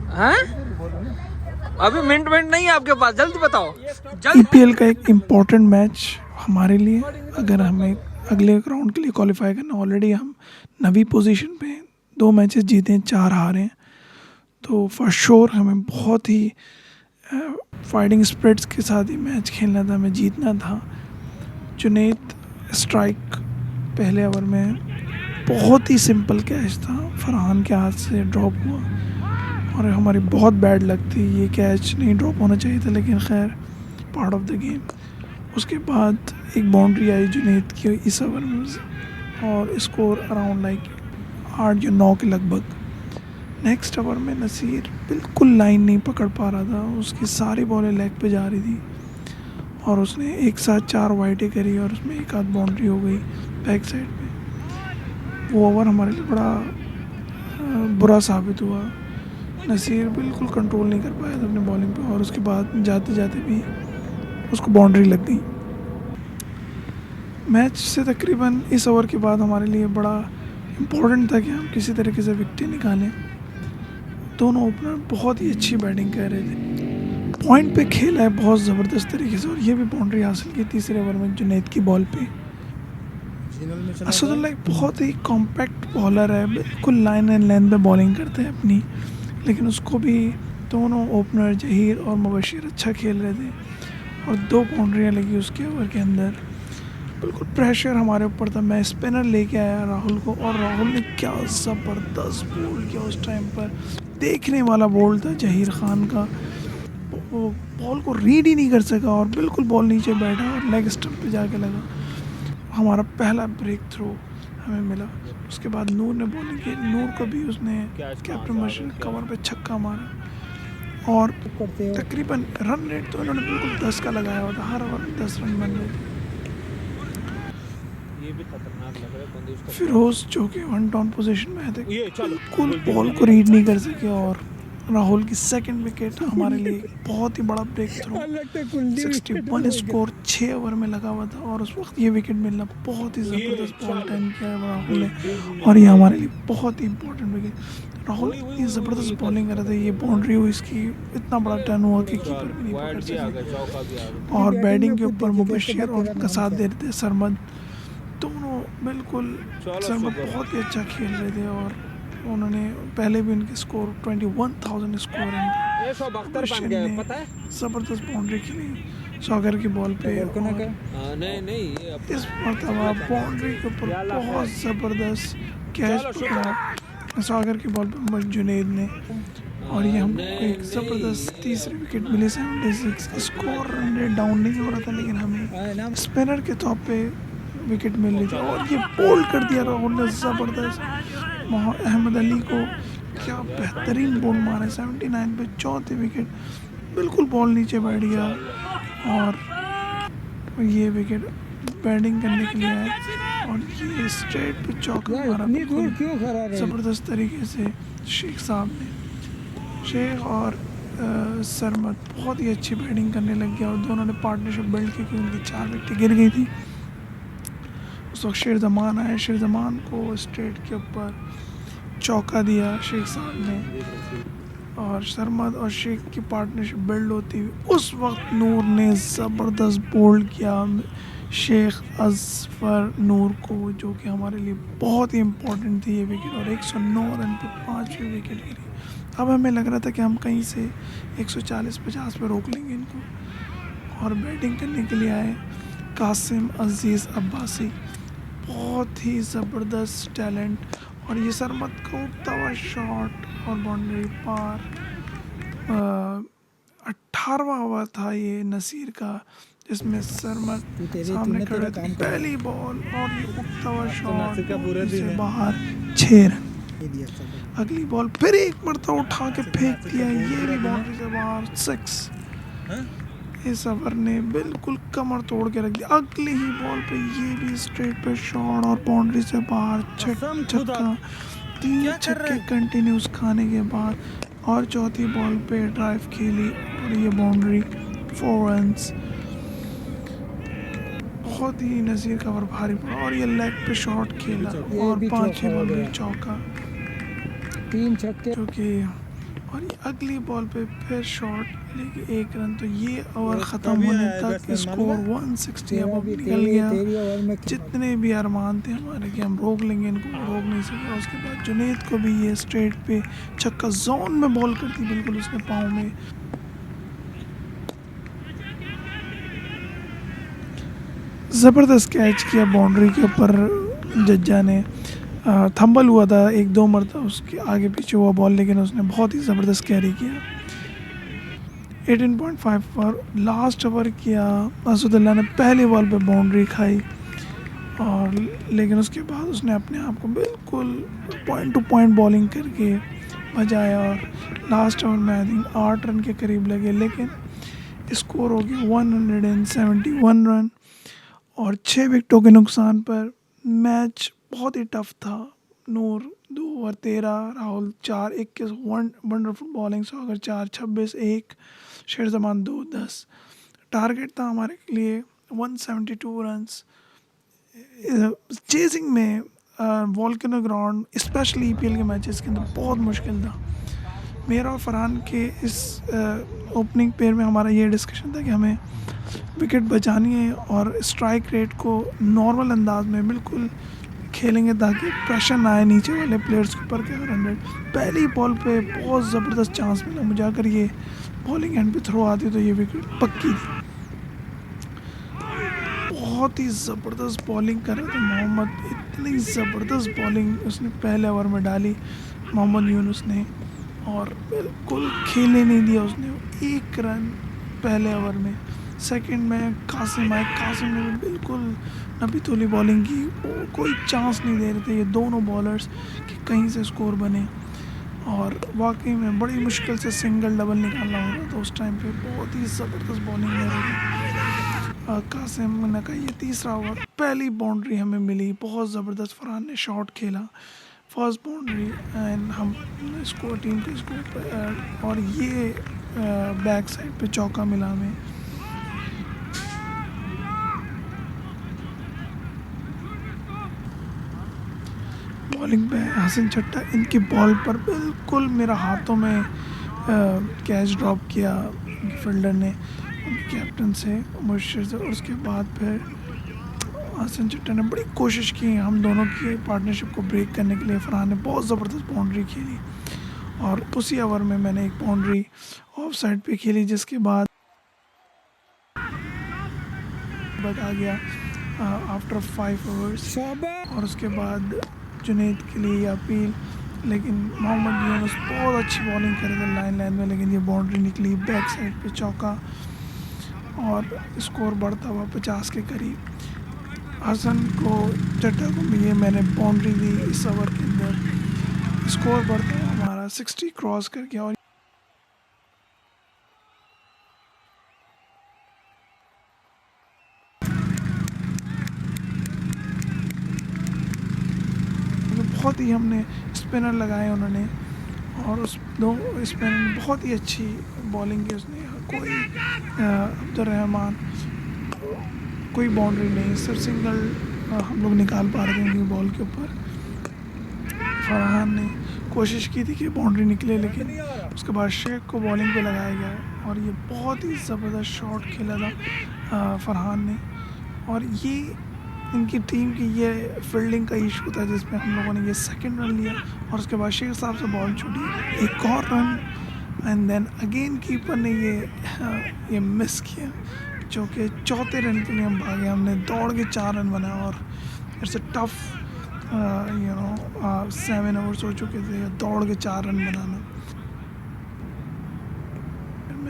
हाँ अभी मिनट नहीं है आपके पास, जल्दी बताओ। ईपीएल का एक इम्पॉर्टेंट मैच हमारे लिए, अगर हमें अगले राउंड के लिए क्वालिफाई करना। ऑलरेडी हम 9वीं पोजीशन पे हैं, 2 मैचेस जीते हैं, 4 हारे हैं। तो फॉर श्योर हमें बहुत ही फाइटिंग स्पिरिट्स के साथ ही मैच खेलना था, हमें जीतना था। जुनैद स्ट्राइक पहले ओवर में बहुत ही सिंपल कैच था, फरहान के हाथ से ड्रॉप हुआ और हमारी बहुत बैड लक थी। ये कैच नहीं ड्रॉप होना चाहिए था, लेकिन खैर पार्ट ऑफ द गेम। उसके बाद एक बाउंड्री आई जुनैद की इस ओवर में और स्कोर अराउंड लाइक 8 या 9 के लगभग। नेक्स्ट ओवर में नसीर बिल्कुल लाइन नहीं पकड़ पा रहा था, उसकी सारी बॉलें लेग पे जा रही थी और उसने एक साथ 4 वाइडें करी और उसमें एक आध बाउंड्री हो गई बैक साइड पे। वो ओवर हमारे लिए बड़ा बुरा साबित हुआ। नसीर बिल्कुल कंट्रोल नहीं कर पाया था अपने बॉलिंग पे और उसके बाद जाते जाते भी उसको बाउंड्री लग गई। मैच से तकरीबन इस ओवर के बाद हमारे लिए बड़ा इम्पोर्टेंट था कि हम किसी तरीके से विकेट निकालें। दोनों ओपनर बहुत ही अच्छी बैटिंग कर रहे थे, पॉइंट पे खेला है बहुत ज़बरदस्त तरीके से और ये भी बाउंड्री हासिल की तीसरे ओवर में जुनैद की बॉल पे। असदुल्लाह एक बहुत ही कॉम्पैक्ट बॉलर है, बिल्कुल लाइन एंड लेंथ पे बॉलिंग करते हैं अपनी, लेकिन उसको भी दोनों ओपनर जहीर और मुबशिर अच्छा खेल रहे थे और 2 बाउंड्रियाँ लगी उसके ओवर के अंदर। बिल्कुल प्रेशर हमारे ऊपर था। मैं स्पिनर लेके आया राहुल को और राहुल ने क्या ज़बरदस्त बोल किया उस टाइम पर, देखने वाला बॉल था जहीर खान का। वो बॉल को रीड ही नहीं कर सका और बिल्कुल बॉल नीचे बैठा और लेग स्टंप पे जाके लगा। हमारा पहला ब्रेक थ्रो हमें मिला। उसके बाद नूर ने बॉलिंग की, नूर को भी उसने कैप्टन मशीन कवर पे छक्का मारा और तकरीबन रन रेट तो इन्होंने बिल्कुल 10 का लगाया हुआ था, हर ओवर 10 रन बन रहे थे। फिरोज जो कि 1 डाउन पोजीशन में थे, बिल्कुल बॉल को रीड नहीं कर सके और राहुल की सेकंड विकेट हमारे लिए बहुत ही बड़ा ब्रेक थ्रू। 61 स्कोर 6 ओवर में लगा हुआ था और उस वक्त ये विकेट मिलना बहुत ही ज़बरदस्त बॉल टाइम किया है राहुल ने और ये हमारे लिए बहुत ही इंपॉर्टेंट विकेट। राहुल इतनी ज़बरदस्त बॉलिंग कर रहे थे, ये बाउंड्री हुई इसकी, इतना बड़ा टर्न हुआ कि कीपर भी नहीं पकड़ सके और बैटिंग के ऊपर मुबशिर और उनका साथ दे रहे थे सरमद। दोनों बिल्कुल, सरमद बहुत ही अच्छा खेल रहे थे और उन्होंने पहले भी उनके स्कोर 21,000 स्कोर हैं। ज़बरदस्त बाउंड्री खेली सॉगर की बॉल पे। इस मरतबा बाउंड्री के ऊपर बहुत ज़बरदस्त कैच पकड़ा सॉगर की बॉल पे जुनैद ने और ये हमको एक ज़बरदस्त तीसरी विकेट मिली। 76 स्कोर रन रेट डाउन नहीं हो रहा था, लेकिन हमें स्पिनर के तौर पे विकेट मिल रही थी और ये बोल्ड कर दिया राहुल ने ज़बरदस्त। अहमद अली को क्या बेहतरीन बॉल मारे 79 पे, चौथी विकेट, बिल्कुल बॉल नीचे बैठ गया और ये विकेट बैटिंग करने के लिए आए और ये स्ट्रेट पे चौका मारा ज़बरदस्त तरीके से शेख साहब ने। शेख और सरमद बहुत ही अच्छी बैटिंग करने लग गया और दोनों ने पार्टनरशिप बिल्ड की क्योंकि उनकी 4 विकेट गिर गई थी। उस वक्त शेर ज़मान आया, शेर ज़मान को स्ट्रेट के ऊपर चौका दिया शेख साहब ने और सरमद और शेख की पार्टनरशिप बिल्ड होती हुई उस वक्त नूर ने ज़बरदस्त बोल्ड किया शेख अजफर नूर को, जो कि हमारे लिए बहुत ही इम्पोर्टेंट थी ये विकेट और 109 रन पे 5वीं विकेट गिरी। अब हमें लग रहा था कि हम कहीं से 140-50 पे रोक लेंगे इनको और बैटिंग करने के लिए आए कासिम अजीज़ अब्बासी, बहुत ही ज़बरदस्त टैलेंट और ये सरमद का उगता हुआ शॉट और बाउंड्री पार। 18वां ओवर था ये नसीर का, जिसमें सरमद सामने खड़े थे, पहली बॉल और ये उगता हुआ शॉट से बाहर 6 रन। अगली बॉल फिर एक मरतबा उठा के फेंक दिया, ये भी बाउंड्री से बाहर 6। इस ओवर ने बिल्कुल कमर तोड़ के रख दिया। अगली ही बॉल पे ये भी स्ट्रेट पे शॉट और बाउंड्री से बाहर छक्का। 3 छक्के कंटिन्यूस खाने के बाद और चौथी बॉल पे ड्राइव खेली और ये बाउंड्री 4 रन्स। बहुत ही नज़ीर का ओवर भारी पड़ा और ये लेग पे शॉट खेला और 5 बॉल में चौका 3 छक्के जो कि, और ये अगली बॉल पे फिर शॉट लेके 1 रन। तो ये ओवर ख़त्म होने तक स्कोर 160 अब निकल गया। जितने भी अरमान थे हमारे कि हम रोक लेंगे इनको, रोक नहीं सके। उसके बाद जुनैद को भी ये स्ट्रेट पे छक्का जोन में बॉल कर दी बिल्कुल उसने पाँव में। ज़बरदस्त कैच किया बाउंड्री के ऊपर, जज्जा ने थंबल हुआ था 1-2 मरतबा उसके आगे पीछे हुआ बॉल, लेकिन उसने बहुत ही ज़बरदस्त कैरी किया। 18.5 पर लास्ट ओवर किया। असदुल्ला ने पहली बॉल पे बाउंड्री खाई और लेकिन उसके बाद उसने अपने आप को बिल्कुल पॉइंट टू पॉइंट बॉलिंग करके बजाया और लास्ट ओवर में आई थिंक 8 रन के करीब लगे, लेकिन स्कोर हो गया 171 रन और 6 विकेटों के नुकसान पर। मैच बहुत ही टफ था। नूर 2 ओवर 13, राहुल 4, 21 वंडरफुल बॉलिंग, सागर 4, 26, 1, शेरजमान 2, 10। टारगेट था हमारे लिए 172 रन्स। चेजिंग में वोल्केनो ग्राउंड स्पेशली ईपीएल के मैचेस के अंदर बहुत मुश्किल था। मेरा और फरहान के इस ओपनिंग पेयर में हमारा ये डिस्कशन था कि हमें विकेट बचानी है और स्ट्राइक रेट को नॉर्मल अंदाज में बिल्कुल खेलेंगे ताकि प्रेशर ना आए नीचे वाले प्लेयर्स के ऊपर के। 100 पहली बॉल पे बहुत ज़बरदस्त चांस मिला मुझे, अगर ये बॉलिंग एंड पे थ्रो आती तो ये विकेट पक्की थी। बहुत ही ज़बरदस्त बॉलिंग कर रहे थे मोहम्मद, इतनी ज़बरदस्त बॉलिंग उसने पहले ओवर में डाली मोहम्मद यूनुस ने, और बिल्कुल खेलने नहीं दिया उसने। 1 रन पहले ओवर में। सेकंड में कासिम आए, कासिम ने भी बिल्कुल नबी तोली बॉलिंग की, कोई चांस नहीं दे रहे थे ये दोनों बॉलर्स कि कहीं से स्कोर बने, और वाकई में बड़ी मुश्किल से सिंगल डबल निकालना हो रहा था उस टाइम पे। बहुत ही ज़बरदस्त बॉलिंग कर रहे थे कासिम ने का। ये तीसरा ओवर पहली बाउंड्री हमें मिली, बहुत ज़बरदस्त फरहान ने शॉट खेला, फर्स्ट बाउंड्री एंड हम स्कोर टीम के स्कोर पर, और ये बैक साइड पे चौका मिला हमें। बॉलिंग पे हसन चट्टा, इनकी बॉल पर बिल्कुल मेरा हाथों में कैच ड्रॉप किया फील्डर ने कैप्टन से मुर्शिद से, और उसके बाद फिर हसन चट्टा ने बड़ी कोशिश की हम दोनों की पार्टनरशिप को ब्रेक करने के लिए। फरहान ने बहुत ज़बरदस्त बाउंड्री खेली और उसी ओवर में मैंने एक बाउंड्री ऑफ साइड पे खेली, जिसके बाद आ गया आफ्टर 5 ओवर्स, और उसके बाद जुनैद के लिए अपील, लेकिन मोहम्मद यूनुस बहुत अच्छी बॉलिंग कर रहे थे लाइन में, लेकिन ये बाउंड्री निकली बैक साइड पे चौका और स्कोर बढ़ता हुआ 50 के करीब। हसन को चट्टा को भी ये मैंने बाउंड्री दी इस ओवर के अंदर, स्कोर बढ़ता हुआ हमारा 60 क्रॉस कर गया। और बहुत ही हमने स्पिनर लगाए उन्होंने, और उस दो स्पिनर ने बहुत ही अच्छी बॉलिंग की उसने। कोई अब्दुल रहमान कोई बाउंड्री नहीं, सिर्फ सिंगल हम लोग निकाल पा रहे थे उनकी बॉल के ऊपर। फरहान ने कोशिश की थी कि बाउंड्री निकले, लेकिन उसके बाद शेख को बॉलिंग पे लगाया गया और ये बहुत ही ज़बरदस्त शॉट खेला था फरहान ने। और ये इनकी टीम की ये फील्डिंग का इशू था जिसमें हम लोगों ने ये सेकंड रन लिया, और उसके बाद शेख साहब से बॉल छूटी, एक और run, and then again keeper ने ये मिस किया, जो कि चौथे रन के लिए हम भागे। हमने दौड़ के 4 रन बनाए और इट्स अ टफ 7 ओवर्स हो चुके थे, दौड़ के 4 रन बनाना।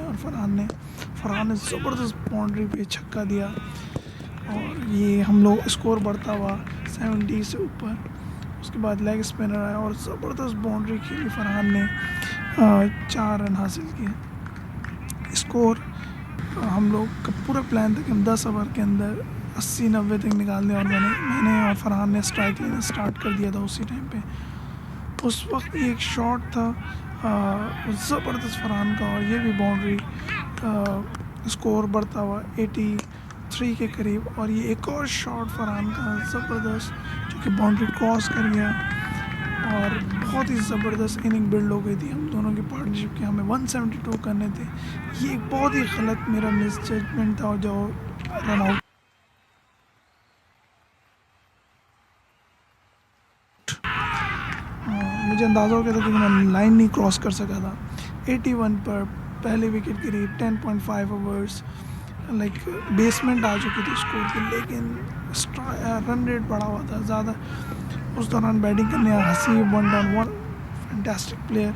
और फरहान ने ज़बरदस्त बाउंड्री पे छक्का दिया और ये हम लोग स्कोर बढ़ता हुआ 70 से ऊपर। उसके बाद लेग स्पिनर आया और ज़बरदस्त बाउंड्री खेली फरहान ने, 4 रन हासिल किए। स्कोर हम लोग का पूरा प्लान था कि हम 10 ओवर के अंदर 80-90 तक निकाल दें, और मैंने और फरहान ने स्ट्राइक लेना स्टार्ट कर दिया था उसी टाइम पे। उस वक्त एक शॉट था ज़बरदस्त फरहान का, और ये भी बाउंड्री स्कोर बढ़ता हुआ 83 के करीब। और ये एक और शॉट फरहान का ज़बरदस्त जो कि बाउंड्री क्रॉस कर गया और बहुत ही ज़बरदस्त इनिंग बिल्ड हो गई थी हम दोनों की पार्टनरशिप की। हमें 172 करने थे। ये एक बहुत ही गलत मेरा मिस जजमेंट था जो रन आउट। मुझे अंदाज़ा हो गया था कि मैं लाइन नहीं क्रॉस कर सका था। 81 पर पहले विकेट गिरी। 10.5 ओवर्स लाइक बेसमेंट आ चुकी थी स्कोर की, लेकिन रन रेट बढ़ा हुआ था ज़्यादा। उस दौरान बैटिंग करने आया हसीब, 1 डाउन 1 फैंटास्टिक प्लेयर।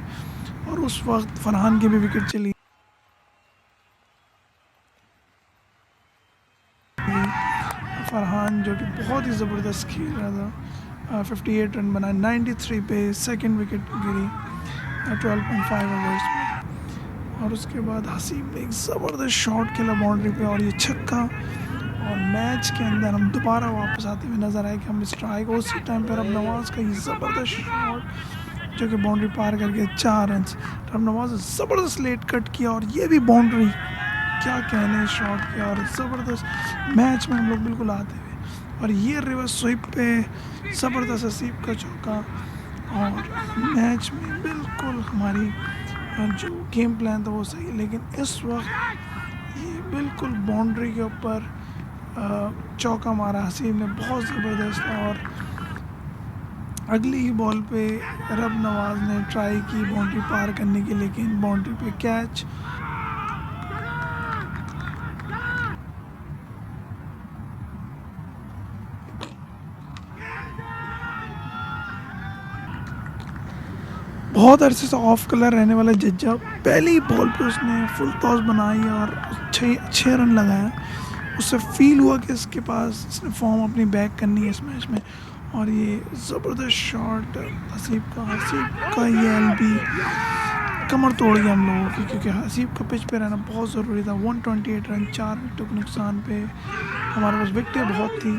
और उस वक्त फरहान की भी विकेट चली। फरहान जो कि बहुत ही ज़बरदस्त खेल रहा था, 58 रन बनाए। 93 पे सेकंड विकेट गिरी 12.5 ओवर्स में। और उसके बाद हसीब ने एक ज़बरदस्त शॉट खेला बाउंड्री पे और ये छक्का। और मैच के अंदर हम दोबारा वापस आते हुए नज़र आए कि हम स्ट्राइक। उसी टाइम पर रब नवाज़ का ये ज़बरदस्त शॉट जो कि बाउंड्री पार करके 4 रन। रब नवाज़ ने ज़बरदस्त लेट कट किया और ये भी बाउंड्री। क्या कहने शॉट किया और ज़बरदस्त मैच में हम लोग बिल्कुल आते हुए। और ये रिवर्स स्वीप पे ज़बरदस्त हसीब का चौका। और मैच में बिल्कुल हमारी जो गेम प्लान था वो सही, लेकिन इस वक्त ये बिल्कुल बाउंड्री के ऊपर चौका मारा हसीब ने बहुत ज़बरदस्त। और अगली ही बॉल पे रब नवाज़ ने ट्राई की बाउंड्री पार करने की, लेकिन बाउंड्री पे कैच। बहुत अरसे से ऑफ कलर रहने वाला जज्जा पहली बॉल पे उसने फुल टॉस बनाई और 6 रन लगाया। उससे फील हुआ कि इसके पास इसने फॉर्म अपनी बैक करनी है इस मैच में। और ये ज़बरदस्त शॉट हसीब का ये एलबी कमर तोड़ गया हम लोगों की, क्योंकि हसीब का पिच पे रहना बहुत ज़रूरी था। 128 रन 4 विकेटों के नुकसान पे हमारे पास विकेटें बहुत थी,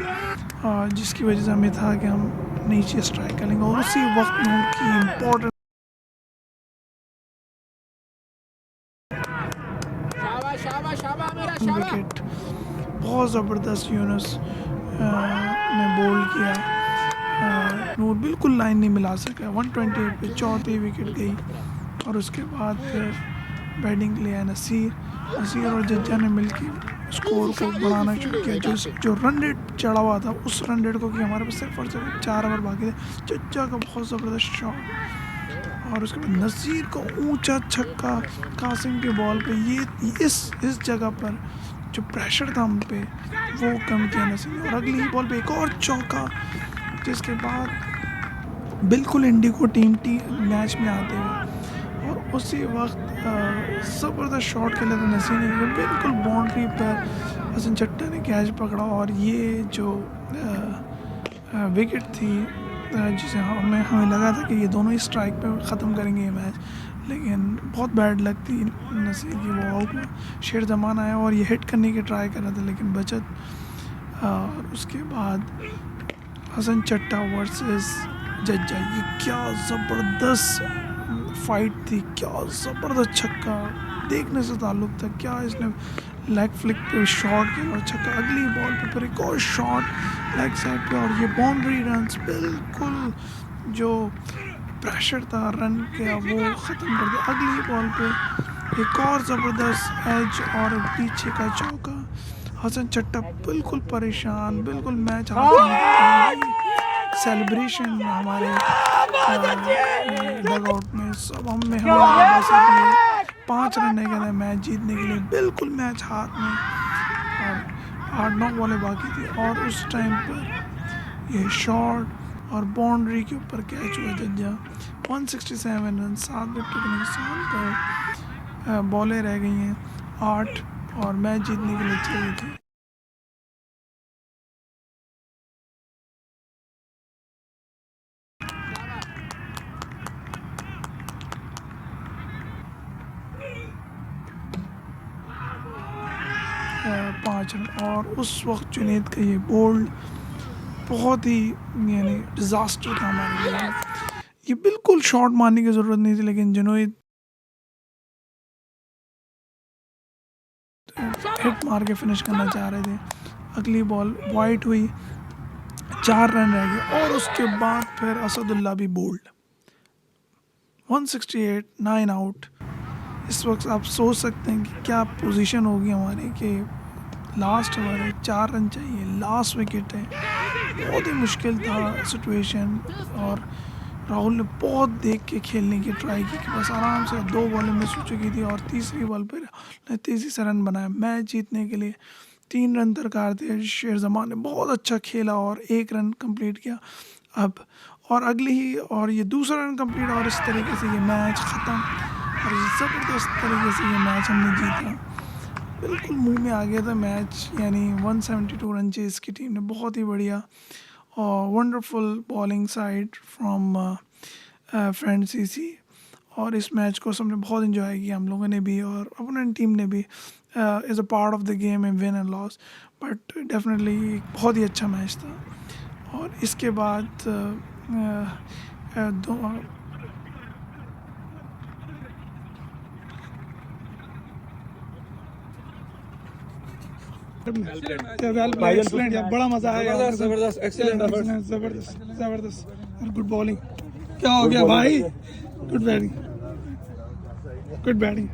जिसकी वजह से हमें था कि हम नीचे स्ट्राइक करेंगे। और उसी वक्त नूर की इम्पोर्टेंट विकेट बहुत ज़बरदस्त यूनुस ने बोल किया। नूर बिल्कुल लाइन नहीं मिला सका। 128 पे चौथी विकेट गई। और उसके बाद फिर बैटिंग के लिए आया नसीर और जज्जा ने मिलकर स्कोर को बढ़ाना शुरू किया। जो रन रेट चढ़ा हुआ था उस रन रेट को कि हमारे पास सिर्फ और सिर्फ 4 ओवर बाकी थे। जज्जा का बहुत ज़बरदस्त शॉट और उसके बाद नसीर का ऊंचा छक्का कासिम के बॉल पे। ये इस जगह पर जो प्रेशर था हम पे वो कम किया नसीर। और अगली ही बॉल पे एक और चौका, जिसके बाद बिल्कुल इंडिगो टीम मैच में आते हुए। और उसी वक्त ज़बरदस्त शॉट खेला था नसीर ने, बिल्कुल बाउंड्री पर हसन चट्टा ने कैच पकड़ा। और ये जो विकेट थी जिसे हमें लगा था कि ये दोनों ही स्ट्राइक पे ख़त्म करेंगे ये मैच, लेकिन बहुत बैड लक थी नसीर की। वो आउट में शेर जमान आया और ये हिट करने की ट्राई कर रहा था लेकिन बचत। और उसके बाद हसन चट्टा वर्सेस जज्जा, ये क्या ज़बरदस्त फाइट थी, क्या ज़बरदस्त छक्का देखने से ताल्लुक़ था। क्या इसने लेग फ्लिक पे शॉट किया और छक्का। अगली बॉल पे फिर एक और शॉट लेग साइड पे और ये बाउंड्री रन्स बिल्कुल जो प्रेशर था रन के वो ख़त्म कर दिया। अगली बॉल पे एक और ज़बरदस्त एज और पीछे का चौका। हसन चट्टा बिल्कुल परेशान, बिल्कुल मैच हाथ में। सेलिब्रेशन हमारे डग आउट में सब हमें लगा 5 रन नहीं गए मैच जीतने के लिए, बिल्कुल मैच हाथ में। और 8-9 बॉलें बाकी थी और उस टाइम पर ये शॉट और बाउंड्री के ऊपर कैच हुआ जज्जा। 167 रन 7 विकेट के नुकसान पर बॉलें रह गई हैं 8 और मैच जीतने के लिए चाहिए थी। पाँच रन। और उस वक्त जुनैद का ये बोल्ड बहुत ही यानी डिज़ास्टर था हमारे लिए। ये बिल्कुल शॉट मारने की ज़रूरत नहीं थी, लेकिन जुनैद हिट मार के फिनिश करना चाह रहे थे। अगली बॉल वाइट हुई, 4 रन रह गए और उसके बाद फिर असदुल्ला भी बोल्ड। 168, 9 आउट। इस वक्त आप सोच सकते हैं कि क्या पोजीशन होगी हमारी कि लास्ट ओवर है, 4 रन चाहिए, लास्ट विकेट है। बहुत ही मुश्किल था सिचुएशन और राहुल ने बहुत देख के खेलने की ट्राई की कि बस आराम से 2 बॉलें मिस हो चुकी थी और तीसरी बॉल पर राहुल ने तेज़ी से रन बनाया। मैच जीतने के लिए 3 रन दरकार थे। शेर ज़मान ने बहुत अच्छा खेला और 1 रन कंप्लीट किया। अब और अगली ही और ये दूसरा रन कंप्लीट और इस तरीके से ये मैच ख़त्म और ज़बरदस्त तरीके से ये मैच हमने जीता। बिल्कुल मुंह में आ गया था मैच, यानी 172 रन चेज़ की टीम ने बहुत ही बढ़िया और wonderful bowling side from friend CC. और इस मैच को सबने बहुत इन्जॉय किया, हम लोगों ने भी और अपोनेंट टीम ने भी। Is a part of the game है win and loss, but definitely बहुत ही अच्छा मैच था। और इसके बाद बड़ा मजा आया, जबरदस्त, एक्सीलेंट, जबरदस्त और गुड बॉलिंग। क्या हो गया भाई? Good batting, good batting.